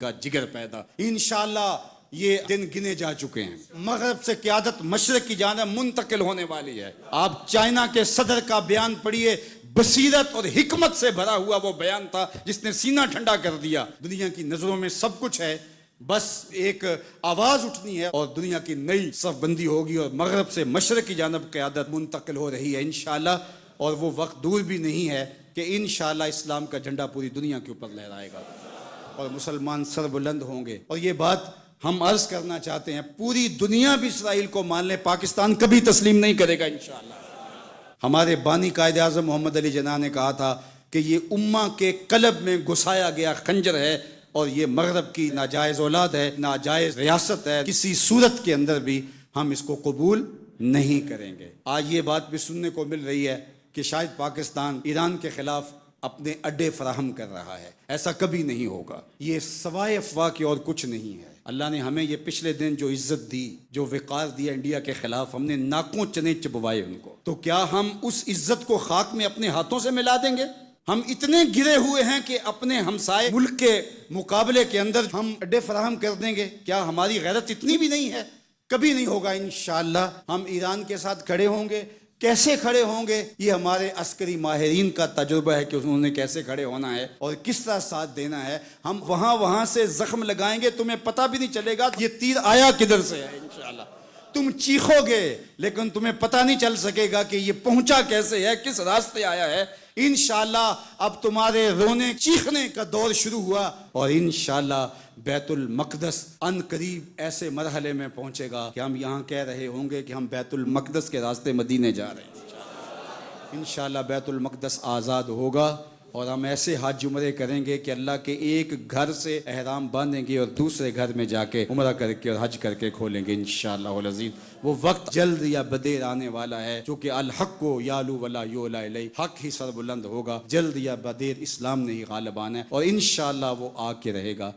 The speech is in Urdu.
کا جگر پیدا. انشاءاللہ یہ دن گنے جا چکے ہیں. مغرب سے قیادت مشرق کی جانب منتقل ہونے والی ہے. آپ چائنا کے صدر کا بیان پڑھیے، بصیرت اور حکمت سے بھرا ہوا وہ بیان تھا جس نے سینہ ٹھنڈا کر دیا. دنیا کی نظروں میں سب کچھ ہے، بس ایک آواز اٹھنی ہے اور دنیا کی نئی صف بندی ہوگی اور مغرب سے مشرق کی جانب قیادت منتقل ہو رہی ہے انشاءاللہ. اور وہ وقت دور بھی نہیں ہے کہ انشاءاللہ اسلام کا جھنڈا پوری دنیا کے اوپر لہرائے گا اور مسلمان سر بلند ہوں گے. اور یہ بات ہم عرض کرنا چاہتے ہیں، پوری دنیا بھی اسرائیل کو مان لے، پاکستان کبھی تسلیم نہیں کرے گا انشاءاللہ. ہمارے بانی قائد اعظم محمد علی جناح نے کہا تھا کہ یہ امہ کے قلب میں گھسایا گیا خنجر ہے اور یہ مغرب کی ناجائز اولاد ہے، ناجائز ریاست ہے. کسی صورت کے اندر بھی ہم اس کو قبول نہیں کریں گے. آج یہ بات بھی سننے کو مل رہی ہے کہ شاید پاکستان ایران کے خلاف اپنے اڈے فراہم کر رہا ہے. ایسا کبھی نہیں ہوگا، یہ سوائے افواہ کی اور کچھ نہیں ہے. اللہ نے ہمیں یہ پچھلے دن جو عزت دی، جو وقار دیا انڈیا کے خلاف، ہم نے ناکوں چنے چبوائے ان کو، تو کیا ہم اس عزت کو خاک میں اپنے ہاتھوں سے ملا دیں گے؟ ہم اتنے گرے ہوئے ہیں کہ اپنے ہمسائے ملک کے مقابلے کے اندر ہم اڈے فراہم کر دیں گے؟ کیا ہماری غیرت اتنی بھی نہیں ہے؟ کبھی نہیں ہوگا انشاءاللہ. ہم ایران کے ساتھ کھڑے ہوں گے. کیسے کھڑے ہوں گے؟ یہ ہمارے عسکری ماہرین کا تجربہ ہے کہ انہوں نے کیسے کھڑے ہونا ہے اور کس طرح ساتھ دینا ہے. ہم وہاں سے زخم لگائیں گے، تمہیں پتہ بھی نہیں چلے گا یہ تیر آیا کدھر سے ہے. انشاءاللہ تم چیخو گے لیکن تمہیں پتہ نہیں چل سکے گا کہ یہ پہنچا کیسے ہے، کس راستے آیا ہے. انشاءاللہ اب تمہارے رونے چیخنے کا دور شروع ہوا اور انشاءاللہ بیت المقدس ان قریب ایسے مرحلے میں پہنچے گا کہ ہم یہاں کہہ رہے ہوں گے کہ ہم بیت المقدس کے راستے مدینے جا رہے ہیں. انشاءاللہ بیت المقدس آزاد ہوگا اور ہم ایسے حج عمرے کریں گے کہ اللہ کے ایک گھر سے احرام باندھیں گے اور دوسرے گھر میں جا کے عمرہ کر کے اور حج کر کے کھولیں گے انشاءاللہ العزیز. وہ وقت جلد یا بدیر آنے والا ہے، چونکہ الحق کو یالو ولا یولا الیہ، حق ہی سر بلند ہوگا. جلد یا بدیر اسلام نے ہی غالب آنا ہے اور انشاءاللہ وہ آ کے رہے گا.